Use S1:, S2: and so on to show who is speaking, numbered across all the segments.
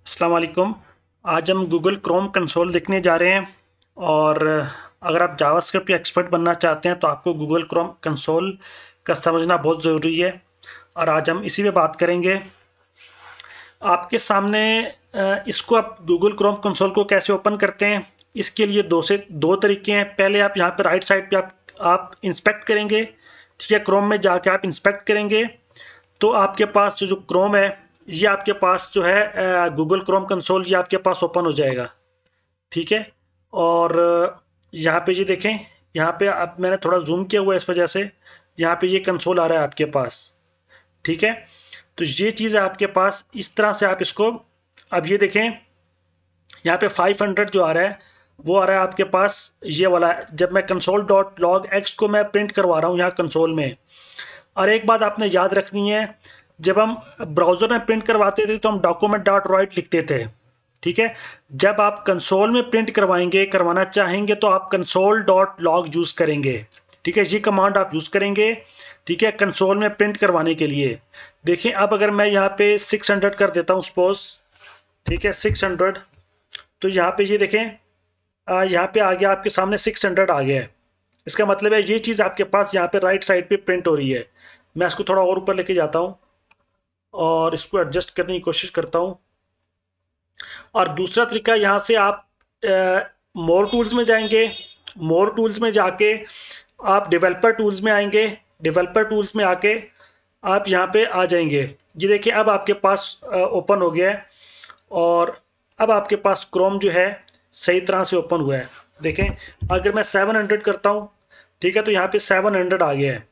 S1: अस्सलाम वालेकुम। आज हम गूगल क्रोम कंसोल देखने जा रहे हैं। और अगर आप जावास्क्रिप्ट के एक्सपर्ट बनना चाहते हैं तो आपको गूगल क्रोम कंसोल का समझना बहुत ज़रूरी है। और आज हम इसी पे बात करेंगे। आपके सामने इसको आप गूगल क्रोम कंसोल को कैसे ओपन करते हैं, इसके लिए दो तरीके हैं। पहले आप यहाँ पे राइट साइड पे आप इंस्पेक्ट करेंगे। ठीक है, क्रोम में जाके आप इंस्पेक्ट करेंगे तो आपके पास जो जो क्रोम है, ये आपके पास जो है गूगल क्रोम कंसोल, ये आपके पास ओपन हो जाएगा। ठीक है। और यहाँ पे ये देखें, यहाँ पे अब मैंने थोड़ा जूम किया हुआ है, इस वजह से यहाँ पे ये कंसोल आ रहा है आपके पास। ठीक है, तो ये चीज़ है आपके पास। इस तरह से आप इसको, अब ये देखें यहाँ पे 500 जो आ रहा है वो आ रहा है आपके पास, ये वाला है। जब मैं कंसोल डॉट लॉग एक्स को मैं प्रिंट करवा रहा हूँ यहाँ कंसोल में। और एक बात आपने याद रखनी है, जब हम ब्राउजर में प्रिंट करवाते थे तो हम डॉक्यूमेंट डॉट राइट लिखते थे। ठीक है, जब आप कंसोल में प्रिंट करवाना चाहेंगे तो आप कंसोल डॉट लॉग यूज करेंगे। ठीक है, ये कमांड आप यूज करेंगे। ठीक है, कंसोल में प्रिंट करवाने के लिए। देखिए, अब अगर मैं यहाँ पे 600 कर देता हूँ सपोज। ठीक है, 600, तो यहाँ पे ये देखें, यहाँ पे आ गया, आपके सामने 600 आ गया है। इसका मतलब है ये चीज़ आपके पास यहाँ पे राइट साइड पे प्रिंट हो रही है। मैं इसको थोड़ा और ऊपर लेके जाता हूँ और इसको एडजस्ट करने की कोशिश करता हूँ। और दूसरा तरीका, यहाँ से आप मोर टूल्स में जाएंगे। मोर टूल्स में जाके आप डेवलपर टूल्स में आएंगे। डेवलपर टूल्स में आके आप यहाँ पे आ जाएंगे। ये देखिए, अब आपके पास ओपन हो गया है। और अब आपके पास क्रोम जो है सही तरह से ओपन हुआ है। देखें, अगर मैं 700 करता हूँ, ठीक है, तो यहाँ पे 700 आ गया है।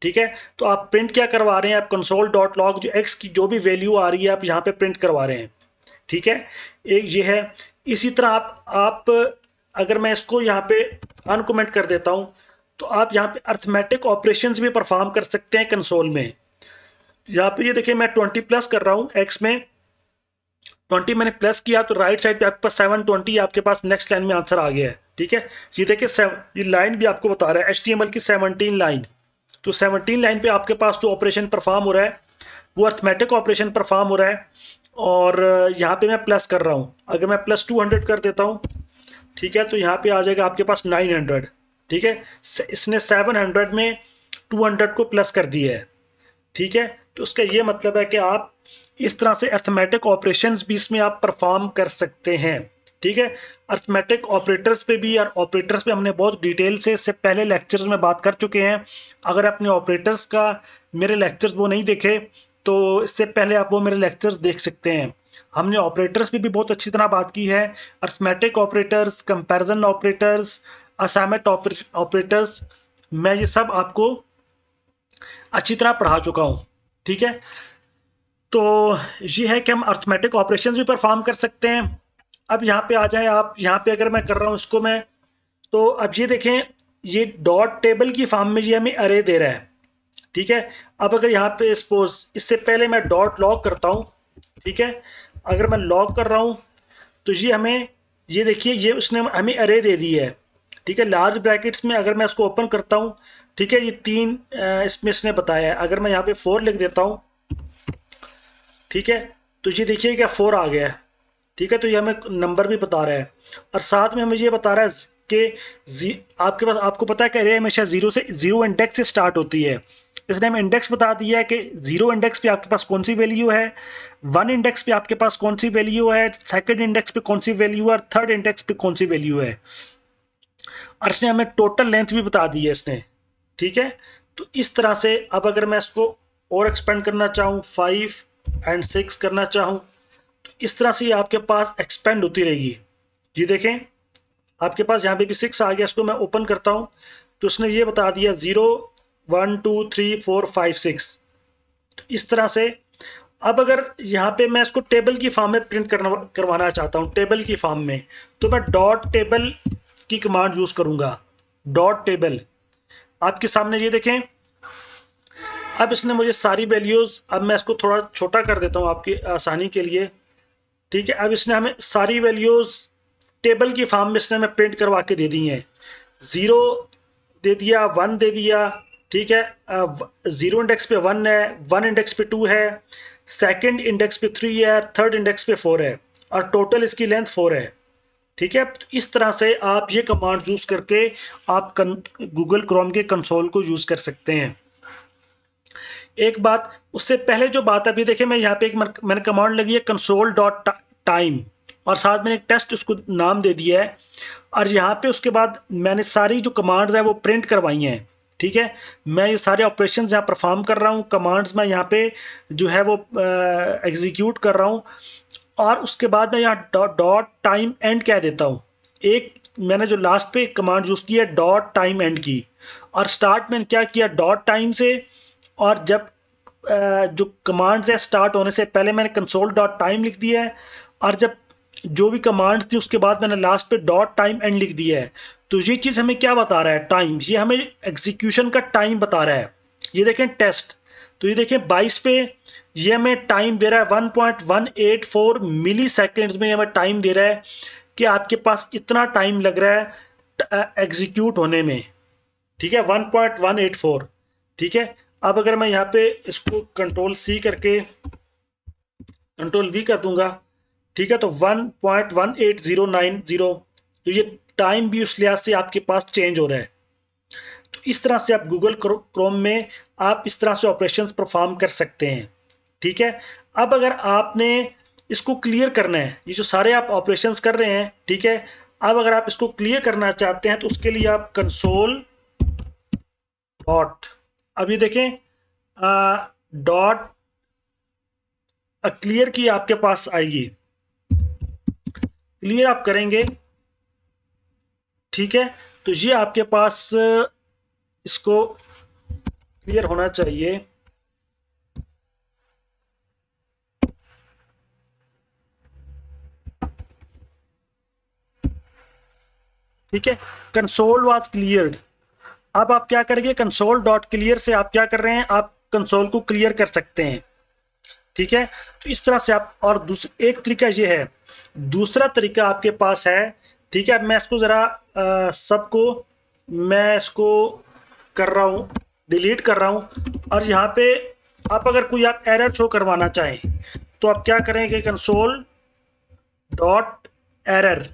S1: ठीक है, तो आप प्रिंट क्या करवा रहे हैं, आप कंसोल डॉट लॉग जो एक्स की जो भी वैल्यू आ रही है आप यहाँ पे प्रिंट करवा रहे हैं। ठीक है, एक ये है। इसी तरह आप अगर मैं इसको यहाँ पे अनकमेंट कर देता हूँ तो आप यहाँ पे अर्थमेटिक ऑपरेशंस भी परफॉर्म कर सकते हैं कंसोल में। यहाँ पे ये देखिए, मैं 20 प्लस कर रहा हूँ एक्स में। 20 मैंने प्लस किया तो राइट साइड पे आपके पास 720, आपके पास नेक्स्ट लाइन में आंसर आ गया है। ठीक है, ये देखिए, ये लाइन भी आपको बता रहा है HTML की 17 लाइन। तो 17 लाइन पे आपके पास जो ऑपरेशन परफॉर्म हो रहा है वो अर्थमेटिक ऑपरेशन परफॉर्म हो रहा है। और यहाँ पे मैं प्लस कर रहा हूँ, अगर मैं प्लस 200 कर देता हूँ, ठीक है, तो यहाँ पे आ जाएगा आपके पास 900। ठीक है, इसने 700 में 200 को प्लस कर दिया है। ठीक है, तो उसका ये मतलब है कि आप इस तरह से अर्थमेटिक ऑपरेशंस भी इसमें आप परफॉर्म कर सकते हैं। ठीक है, अर्थमेटिक ऑपरेटर्स पे भी, और ऑपरेटर्स पे हमने बहुत डिटेल से इससे पहले लेक्चर्स में बात कर चुके हैं। अगर अपने ऑपरेटर्स का मेरे लेक्चर्स वो नहीं देखे तो इससे पहले आप वो मेरे लेक्चर्स देख सकते हैं। हमने ऑपरेटर्स पे भी बहुत अच्छी तरह बात की है। Arithmetic operators, comparison operators, assignment operators, मैं ये सब आपको अच्छी तरह पढ़ा चुका हूँ। ठीक है, तो ये है कि हम अर्थमेटिक ऑपरेशंस भी परफॉर्म कर सकते हैं। अब यहाँ पे आ जाए आप, यहाँ पे अगर मैं कर रहा हूँ इसको मैं, तो अब ये देखें, ये डॉट टेबल की फॉर्म में ये हमें अरे दे रहा है। ठीक है, अब अगर यहाँ पे सपोज इससे पहले मैं डॉट लॉग करता हूँ। ठीक है, अगर मैं लॉग कर रहा हूँ तो ये हमें, ये देखिए, ये उसने हमें अरे दे दी है। ठीक है, लार्ज ब्रैकेट्स में अगर मैं इसको ओपन करता हूँ, ठीक है, ये 3 इसमें इसने बताया है। अगर मैं यहाँ पे 4 लिख देता हूँ, ठीक है, तो ये देखिए क्या 4 आ गया है। ठीक है, तो ये हमें नंबर भी बता रहा है। और साथ में हमें ये बता रहा है कि आपके पास, आपको पता है कि अरे हमेशा जीरो इंडेक्स से स्टार्ट होती है। इसने हमें इंडेक्स बता दिया है कि 0 इंडेक्स पे आपके पास कौन सी वैल्यू है, 1 इंडेक्स पे आपके पास कौन सी वैल्यू है, सेकंड इंडेक्स पे कौन सी वैल्यू है, और थर्ड इंडेक्स पे कौन सी वैल्यू है। और इसने हमें टोटल लेंथ भी बता दी है इसने। ठीक है, तो इस तरह से अब अगर मैं इसको और एक्सपेंड करना चाहूँ, 5 एंड 6 करना चाहूँ, तो इस तरह से ये आपके पास एक्सपेंड होती रहेगी। ये देखें, आपके पास यहाँ पे भी 6 आ गया। इसको मैं ओपन करता हूँ तो उसने ये बता दिया 0 1 2 3 4 5 6। तो इस तरह से अब अगर यहाँ पे मैं इसको टेबल की फॉर्म में प्रिंट करवाना चाहता हूँ, टेबल की फॉर्म में, तो मैं डॉट टेबल की कमांड यूज करूंगा। डॉट टेबल आपके सामने ये देखें, अब इसने मुझे सारी वैल्यूज, अब मैं इसको थोड़ा छोटा कर देता हूँ आपकी आसानी के लिए। ठीक है, अब इसने हमें सारी वैल्यूज टेबल की फॉर्म में इसने हमें प्रिंट करवा के दे दी हैं। 0 दे दिया, 1 दे दिया। ठीक है, 0 इंडेक्स पे 1 है, 1 इंडेक्स पे 2 है, सेकंड इंडेक्स पे 3 है, थर्ड इंडेक्स पे 4 है। और टोटल इसकी लेंथ 4 है। ठीक है, तो इस तरह से आप ये कमांड यूज करके आप गूगल क्रोम के कंसोल को यूज कर सकते हैं। एक बात उससे पहले जो बात अभी देखिए, मैं यहाँ पे एक मैंने कमांड लगी है कंसोल डॉट टाइम, और साथ में एक टेस्ट उसको नाम दे दिया है, और यहाँ पे उसके बाद मैंने सारी जो कमांड्स है वो प्रिंट करवाई हैं। ठीक है, मैं ये सारे ऑपरेशंस यहाँ परफॉर्म कर रहा हूँ, कमांड्स मैं यहाँ पे जो है वो एग्जीक्यूट कर रहा हूँ, और उसके बाद मैं यहाँ डॉट टाइम एंड कह देता हूँ। एक मैंने जो लास्ट पे कमांड यूज की है डॉट टाइम एंड की, और स्टार्ट में क्या किया डॉट टाइम से, और जब जो कमांड्स है स्टार्ट होने से पहले मैंने कंसोल डॉट टाइम लिख दिया है, और जब जो भी कमांड्स थी उसके बाद मैंने लास्ट पे डॉट टाइम एंड लिख दिया है। तो ये चीज़ हमें क्या बता रहा है, टाइम, ये हमें एग्जीक्यूशन का टाइम बता रहा है। ये देखें टेस्ट, तो ये देखें 22 पे ये हमें टाइम दे रहा है 1.184 मिली सेकेंड्स में हमें टाइम दे रहा है कि आपके पास इतना टाइम लग रहा है एग्जीक्यूट होने में। ठीक है, 1.184। ठीक है, अब अगर मैं यहाँ पे इसको कंट्रोल सी करके कंट्रोल वी कर दूंगा, ठीक है, तो 1.18090, तो ये टाइम भी उस लिहाज से आपके पास चेंज हो रहा है। तो इस तरह से आप गूगल क्रोम में आप इस तरह से ऑपरेशंस परफॉर्म कर सकते हैं। ठीक है, अब अगर आपने इसको क्लियर करना है, ये जो सारे आप ऑपरेशंस कर रहे हैं, ठीक है, अब अगर आप इसको क्लियर करना चाहते हैं तो उसके लिए आप कंसोल डॉट, अब ये देखें डॉट क्लियर की आपके पास आएगी, क्लियर आप करेंगे। ठीक है, तो ये आपके पास इसको क्लियर होना चाहिए। ठीक है, कंसोल वाज क्लियर्ड। अब आप क्या करेंगे, कंसोल डॉट क्लियर से आप क्या कर रहे हैं, आप कंसोल को क्लियर कर सकते हैं। ठीक है, तो इस तरह से आप, और दूसरा एक तरीका ये है, दूसरा तरीका आपके पास है। ठीक है, मैं इसको जरा सबको मैं इसको कर रहा हूँ, डिलीट कर रहा हूँ, और यहाँ पे आप अगर कोई आप एरर शो करवाना चाहें तो आप क्या करेंगे, कंसोल डॉट एरर।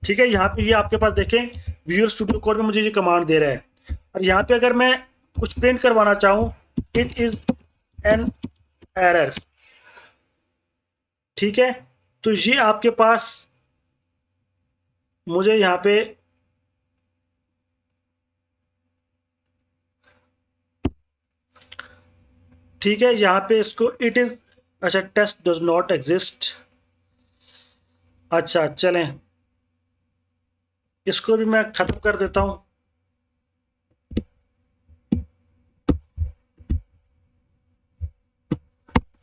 S1: ठीक है, यहाँ पे ये आपके पास देखें विजुअल स्टूडियो कोड में मुझे ये कमांड दे रहा है, और यहाँ पे अगर मैं कुछ प्रिंट करवाना चाहूँ, इट इज एन एरर। ठीक है, तो ये आपके पास मुझे यहाँ पे ठीक है, यहाँ पे इसको इट इज, अच्छा टेस्ट डज नॉट एग्जिस्ट, अच्छा चलें इसको भी मैं खत्म कर देता हूँ।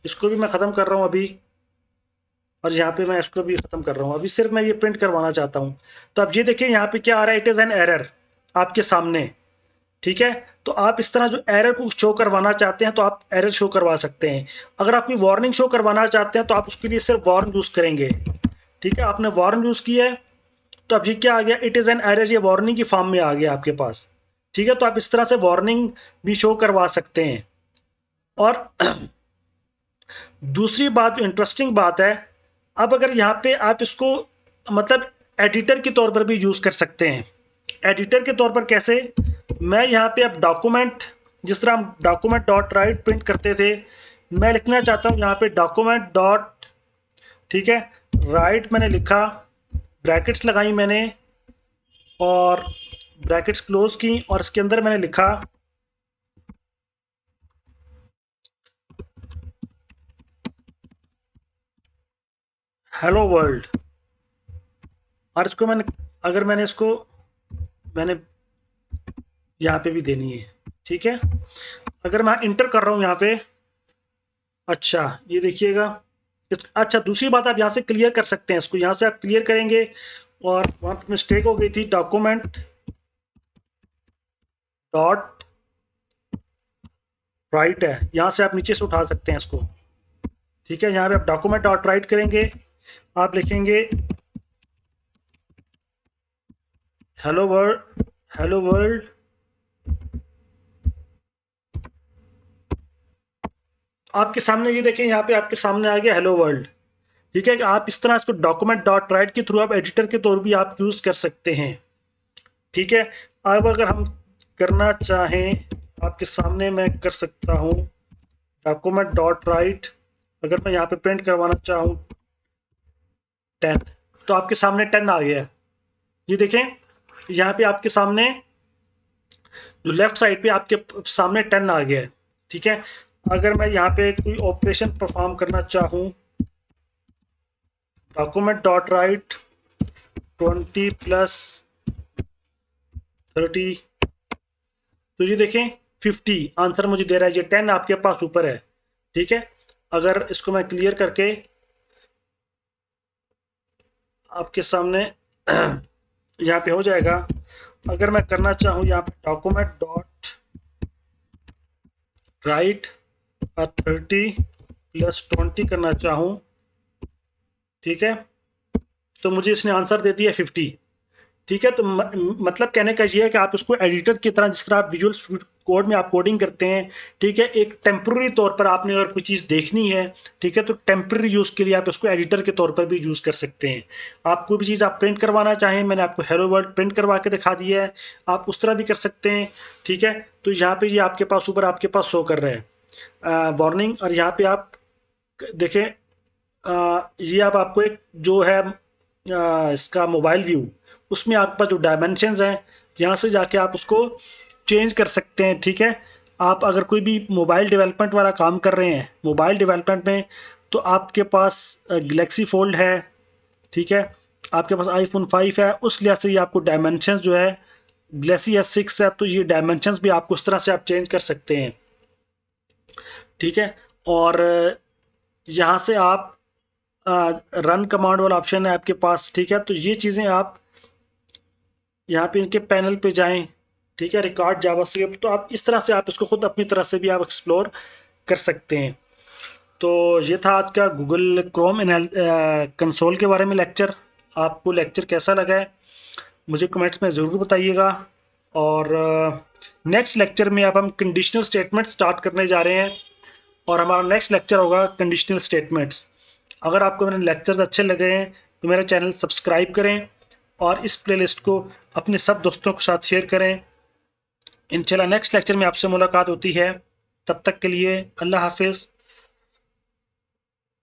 S1: इसको भी मैं खत्म कर रहा हूँ अभी, और यहाँ पे मैं इसको भी खत्म कर रहा हूँ। अभी सिर्फ मैं ये प्रिंट करवाना चाहता हूँ। तो अब ये देखिए यहाँ पे क्या आ रहा है, इट इज एन एरर आपके सामने। ठीक है, तो आप इस तरह जो एरर को शो करवाना चाहते हैं तो आप एरर शो करवा सकते हैं। अगर आप कोई वार्निंग शो करवाना चाहते हैं तो आप उसके लिए सिर्फ वार्न यूज करेंगे। ठीक है, आपने वार्न यूज किया है, तो अब ये क्या आ गया, इट इज एन एरर, ये वार्निंग की फॉर्म में आ गया आपके पास। ठीक है, तो आप इस तरह से वार्निंग भी शो करवा सकते हैं। और दूसरी बात जो इंटरेस्टिंग बात है, अब अगर यहाँ पे आप इसको मतलब एडिटर के तौर पर भी यूज कर सकते हैं। एडिटर के तौर पर कैसे, मैं यहाँ पे अब डॉक्यूमेंट, जिस तरह हम डॉक्यूमेंट डॉट राइट प्रिंट करते थे, मैं लिखना चाहता हूँ यहाँ पे डॉक्यूमेंट डॉट, ठीक है, राइट मैंने लिखा, ब्रैकेट्स लगाई मैंने, और ब्रैकेट्स क्लोज की, और इसके अंदर मैंने लिखा हेलो वर्ल्ड। और इसको मैंने, अगर मैंने इसको मैंने यहाँ पे भी देनी है। ठीक है, अगर मैं इंटर कर रहा हूँ यहाँ पे, अच्छा ये देखिएगा, अच्छा दूसरी बात आप यहाँ से क्लियर कर सकते हैं, इसको यहाँ से आप क्लियर करेंगे, और वहाँ पे मिस्टेक हो गई थी, डॉक्यूमेंट डॉट राइट है, यहाँ से आप नीचे से उठा सकते हैं इसको। ठीक है, यहाँ पे आप डॉक्यूमेंट डॉट राइट करेंगे, आप लिखेंगे हेलो वर्ल्ड, हेलो वर्ल्ड, आपके सामने ये देखें, यहाँ पे आपके सामने आ गया हेलो वर्ल्ड। ठीक है, कि आप इस तरह इसको डॉक्यूमेंट डॉट राइट के थ्रू आप एडिटर के तौर भी आप यूज कर सकते हैं। ठीक है, अब अगर हम करना चाहें, आपके सामने मैं कर सकता हूं डॉक्यूमेंट डॉट राइट, अगर मैं यहाँ पे प्रिंट करवाना चाहूँ 10, तो आपके सामने 10 आ गया है। ये देखें, यहाँ पे आपके सामने जो लेफ्ट साइड पे आपके सामने 10 आ गया है। ठीक है, अगर मैं यहाँ पे कोई ऑपरेशन परफॉर्म करना चाहूँ, डॉक्यूमेंट डॉट राइट 20 प्लस 30, तो ये देखें 50 आंसर मुझे दे रहा है, ये 10 आपके पास ऊपर है। ठीक है, अगर इसको मैं क्लियर करके आपके सामने यहाँ पे हो जाएगा। अगर मैं करना चाहूँ यहाँ पे डॉक्यूमेंट डॉट राइट 30 प्लस 20 करना चाहूँ, ठीक है, तो मुझे इसने आंसर दे दिया 50। ठीक है, तो मतलब कहने का ये है कि आप इसको एडिटर की तरह, जिस तरह आप विजुअल स्टूडियो कोड में आप कोडिंग करते हैं, ठीक है, एक टेम्प्रेरी तौर पर आपने अगर कोई चीज़ देखनी है, ठीक है, तो टेम्प्रेरी यूज़ के लिए आप इसको एडिटर के तौर पर भी यूज़ कर सकते हैं। आप कोई भी चीज़ आप प्रिंट करवाना चाहें, मैंने आपको हेलो वर्ल्ड प्रिंट करवा के दिखा दिया है, आप उस तरह भी कर सकते हैं। ठीक है, तो यहाँ पे ये आपके पास ऊपर आपके पास शो कर रहे हैं वार्निंग, और यहाँ पे आप देखें ये अब आपको एक जो है इसका मोबाइल व्यू, उसमें आपके पास जो डायमेंशंस हैं, यहाँ से जाके आप उसको चेंज कर सकते हैं। ठीक है, आप अगर कोई भी मोबाइल डेवलपमेंट वाला काम कर रहे हैं, मोबाइल डेवलपमेंट में, तो आपके पास गैलेक्सी फोल्ड है, ठीक है, आपके पास आईफोन 5 है, उस लिहाज से ये आपको डायमेंशंस जो है, गैलेक्सी S6 है, तो ये डायमेंशंस भी आपको उस तरह से आप चेंज कर सकते हैं। ठीक है, और यहाँ से आप रन कमांड वाला ऑप्शन है आपके पास। ठीक है, तो ये चीज़ें आप यहाँ पे इनके पैनल पे जाएं, ठीक है, रिकॉर्ड जावास्क्रिप्ट, तो आप इस तरह से आप इसको खुद अपनी तरह से भी आप एक्सप्लोर कर सकते हैं। तो ये था आज का गूगल क्रोम कंसोल के बारे में लेक्चर। आपको लेक्चर कैसा लगा है मुझे कमेंट्स में ज़रूर बताइएगा। और नेक्स्ट लेक्चर में अब हम कंडीशनल स्टेटमेंट स्टार्ट करने जा रहे हैं, और हमारा नेक्स्ट लेक्चर होगा कंडीशनल स्टेटमेंट्स। अगर आपको मेरे लेक्चर्स अच्छे लगे हैं तो मेरा चैनल सब्सक्राइब करें, और इस प्लेलिस्ट को अपने सब दोस्तों के साथ शेयर करें। इंशाल्लाह नेक्स्ट लेक्चर में आपसे मुलाकात होती है, तब तक के लिए अल्लाह हाफिज़।